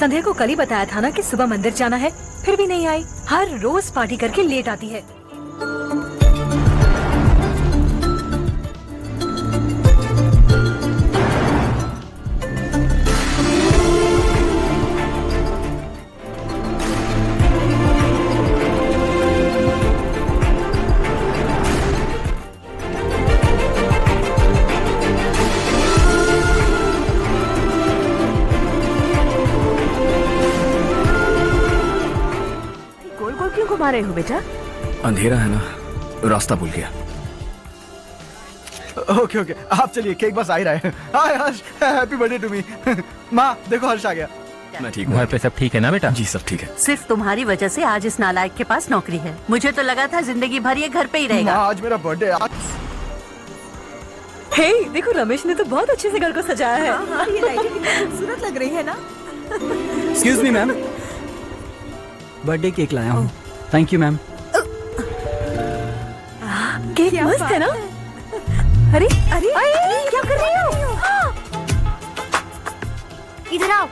संध्या को कल ही बताया था ना कि सुबह मंदिर जाना है, फिर भी नहीं आई। हर रोज पार्टी करके लेट आती है। घुमा रहे हो बेटा? अंधेरा है ना, रास्ता भूल गया। ओके ओके, आप चलिए, केक बस आ ही रहा है। हाय हर्ष, हैप्पी बर्थडे टू मी। माँ देखो हर्ष आ गया। मैं ठीक हूँ। घर पे सब ठीक है ना बेटा? जी सब ठीक है। सिर्फ तुम्हारी वजह से आज इस नालायक के पास नौकरी है। मुझे तो लगा था जिंदगी भर ये घर पे ही रहेगा। माँ आज मेरा बर्थडे। हे देखो, रमेश ने तो बहुत अच्छे से घर को सजाया है। हाँ, ये लाइटें कितनी खूबसूरत लग रही है ना। Excuse me ma'am, birthday cake लाया हूँ। Thank you ma'am. केक मस्त है ना? अरे अरे क्या कर रही हो? इधर आओ।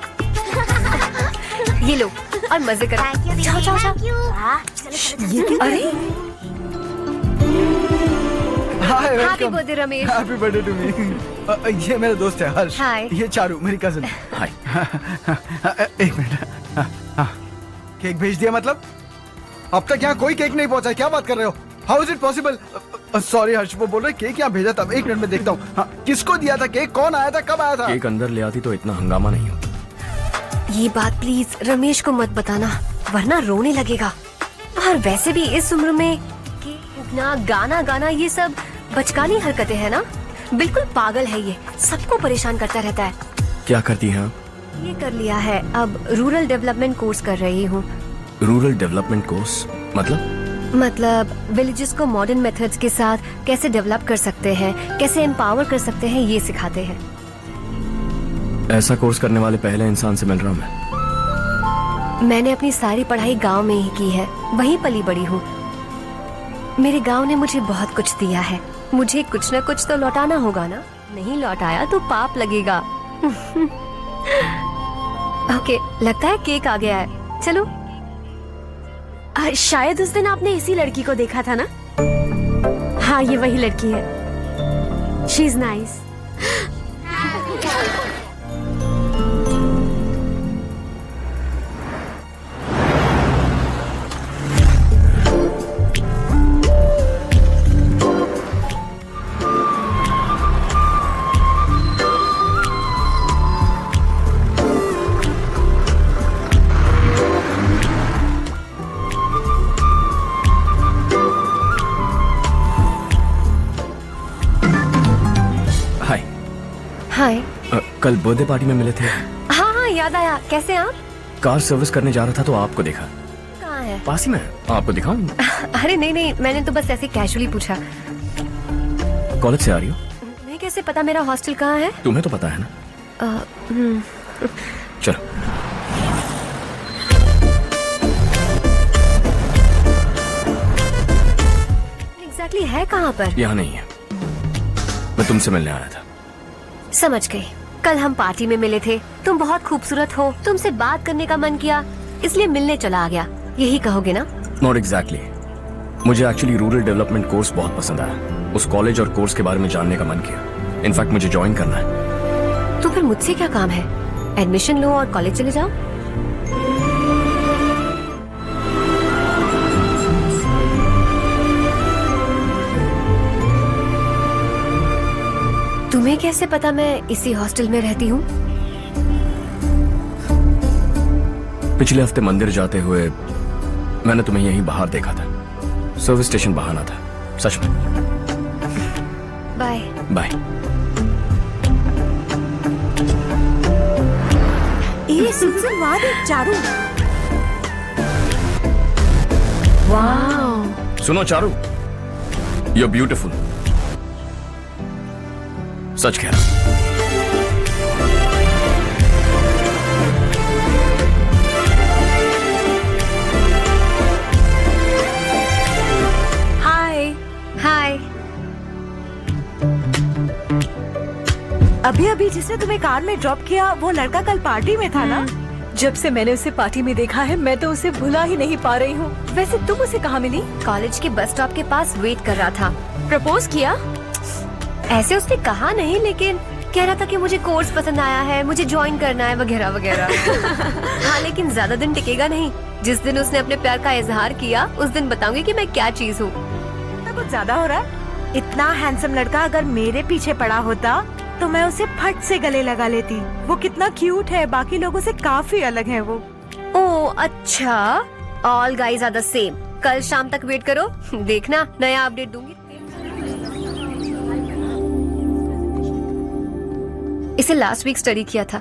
ये लो और मजे करो। जाओ जाओ जाओ। अरे hi happy birthday Ramesh. Happy birthday to me. ये मेरा दोस्त है हर्ष। हाय। ये चारू मेरी कजिन। हाय। एक मिनट। केक भेज दिया मतलब? अब तक यहाँ कोई केक नहीं पहुँचा, क्या बात कर रहे हो? How is it possible? Sorry Harsh, वो बोल रहे केक यहाँ भेजा था। एक मिनट में देखता हूँ। हाँ, किसको दिया था केक? कौन आया था? कब आया था? केक अंदर ले आती तो इतना हंगामा नहीं होता। ये बात प्लीज रमेश को मत बताना, वरना रोने लगेगा। और वैसे भी इस उम्र में ना गाना गाना ये सब बचकानी हरकतें हैं ना। बिल्कुल पागल है ये, सबको परेशान करता रहता है। क्या करती हैं आप? ये कर लिया है, अब रूरल डेवलपमेंट कोर्स कर रही हूँ। रूरल डेवलपमेंट कोर्स मतलब विलेजेस को मॉडर्न मेथड्स के साथ कैसे डेवलप कर सकते हैं, कैसे एम्पावर कर सकते हैं, ये सिखाते हैं। ऐसा कोर्स करने वाले पहले इंसान से मिल रहा हूं मैं। मैंने अपनी सारी पढ़ाई गांव में ही की है, वहीं पली बड़ी हूँ। मेरे गांव ने मुझे बहुत कुछ दिया है, मुझे कुछ न कुछ तो लौटाना होगा ना। नहीं लौटाया तो पाप लगेगा। ओके, लगता है केक आ गया है। चलो। शायद उस दिन आपने इसी लड़की को देखा था ना? हाँ, ये वही लड़की है। She is nice. हाय। कल बर्थडे पार्टी में मिले थे। हाँ हाँ, याद आया। कैसे आप? कार सर्विस करने जा रहा था तो आपको देखा। कहाँ है? पास ही में है, आपको दिखाऊं? अरे नहीं नहीं, मैंने तो बस ऐसे कैजुअली पूछा। कॉलेज से आ रही हो? तुम्हें कैसे पता मेरा हॉस्टल कहाँ है? तुम्हें तो पता है ना। चलो। एग्जैक्टली है कहाँ पर? यहाँ नहीं है, मैं तुमसे मिलने आया था। समझ गई। कल हम पार्टी में मिले थे, तुम बहुत खूबसूरत हो, तुमसे बात करने का मन किया, इसलिए मिलने चला आ गया, यही कहोगे ना? Not exactly. मुझे एक्चुअली रूरल डेवलपमेंट कोर्स बहुत पसंद आया। उस कॉलेज और कोर्स के बारे में जानने का मन किया। इनफैक्ट मुझे ज्वाइन करना है। तो फिर मुझसे क्या काम है? एडमिशन लो और कॉलेज चले जाओ। तुम्हें कैसे पता मैं इसी हॉस्टल में रहती हूँ? पिछले हफ्ते मंदिर जाते हुए मैंने तुम्हें यहीं बाहर देखा था। सर्विस स्टेशन बहाना था, सच में। Bye bye. ये सुन वहाँ देख चारू। वाह। सुनो चारू, यू आर ब्यूटीफुल। सच कह रहा। हाय हाय। अभी अभी जिसने तुम्हें कार में ड्रॉप किया वो लड़का कल पार्टी में था ना? जब से मैंने उसे पार्टी में देखा है मैं तो उसे भुला ही नहीं पा रही हूँ। वैसे तुम उसे कहाँ मिली? कॉलेज के बस स्टॉप के पास वेट कर रहा था। प्रपोज किया? ऐसे उसने कहा नहीं, लेकिन कह रहा था कि मुझे कोर्स पसंद आया है, मुझे ज्वाइन करना है वगैरह वगैरह। हाँ, लेकिन ज्यादा दिन टिकेगा नहीं। जिस दिन उसने अपने प्यार का इजहार किया उस दिन बताऊंगी कि मैं क्या चीज हूँ। कुछ ज्यादा हो रहा है। इतना हैंडसम लड़का अगर मेरे पीछे पड़ा होता तो मैं उसे फट से गले लगा लेती। वो कितना क्यूट है, बाकी लोगों से काफी अलग है वो। ओह अच्छा, all guys are the same. कल शाम तक वेट करो, देखना नया अपडेट दूंगी। इसे लास्ट वीक स्टडी किया था।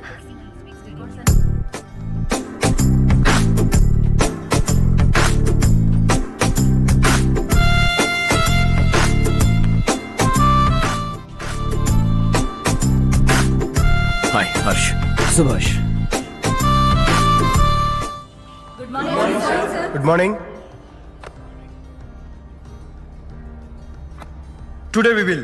हाय हर्ष। Subhash. Good morning. Today we will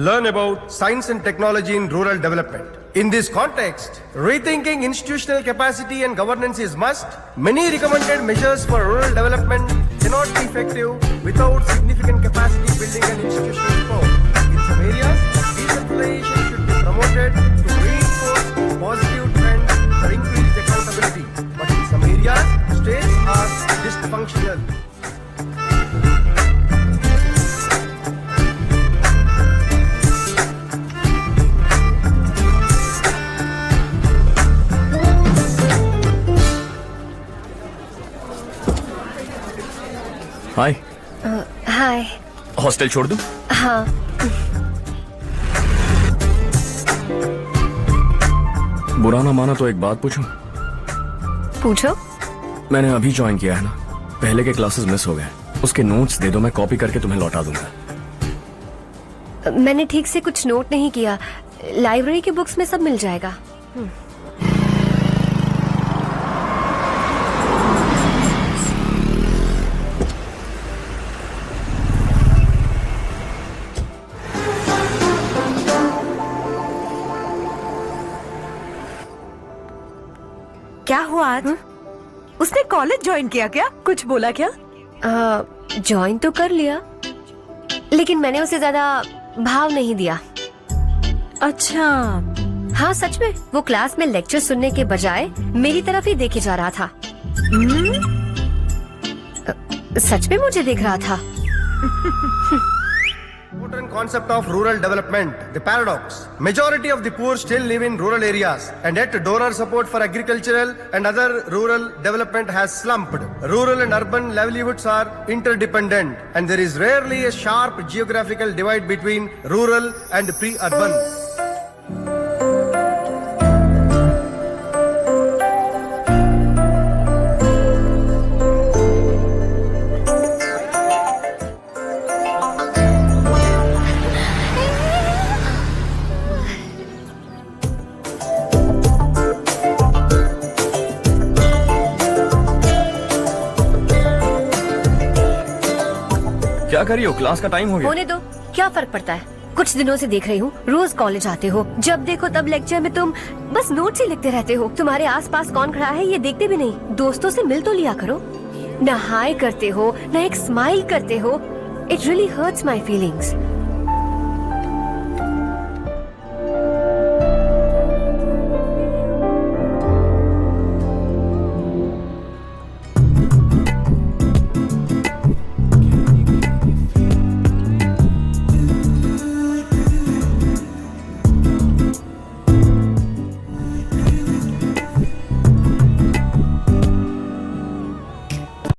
learn about science and technology in rural development. In this context, rethinking institutional capacity and governance is must. Many recommended measures for rural development cannot be effective without significant capacity building and institutional reform. In some areas, decentralization should be promoted to reinforce positive trends for increased accountability. But in some areas, states are dysfunctional. Hi. Hi. Hostel छोड़ दूं? हाँ। बुरा ना माना तो एक बात पूछूं? पूछो। मैंने अभी ज्वाइन किया है ना, पहले के क्लासेस मिस हो गए। उसके नोट्स दे दो, मैं कॉपी करके तुम्हें लौटा दूंगा। मैंने ठीक से कुछ नोट नहीं किया। लाइब्रेरी के बुक्स में सब मिल जाएगा। क्या हुआ आज? उसने कॉलेज ज्वाइन किया क्या? कुछ बोला क्या? ज्वाइन तो कर लिया, लेकिन मैंने उसे ज्यादा भाव नहीं दिया। अच्छा। हाँ सच में, वो क्लास में लेक्चर सुनने के बजाय मेरी तरफ ही देखे जा रहा था। सच में मुझे देख रहा था। Important concept of rural development, the paradox. Majority of the poor still live in rural areas, and yet donor support for agricultural and other rural development has slumped. Rural and urban livelihoods are interdependent, and there is rarely a sharp geographical divide between rural and pre-urban. क्या कर रही हो? Class का time हो गया। होने दो, क्या फर्क पड़ता है। कुछ दिनों से देख रही हूँ, रोज कॉलेज आते हो, जब देखो तब लेक्चर में तुम बस नोट्स ही लिखते रहते हो। तुम्हारे आसपास कौन खड़ा है ये देखते भी नहीं। दोस्तों से मिल तो लिया करो। न हाय करते हो, न एक स्माइल करते हो। It really hurts my feelings.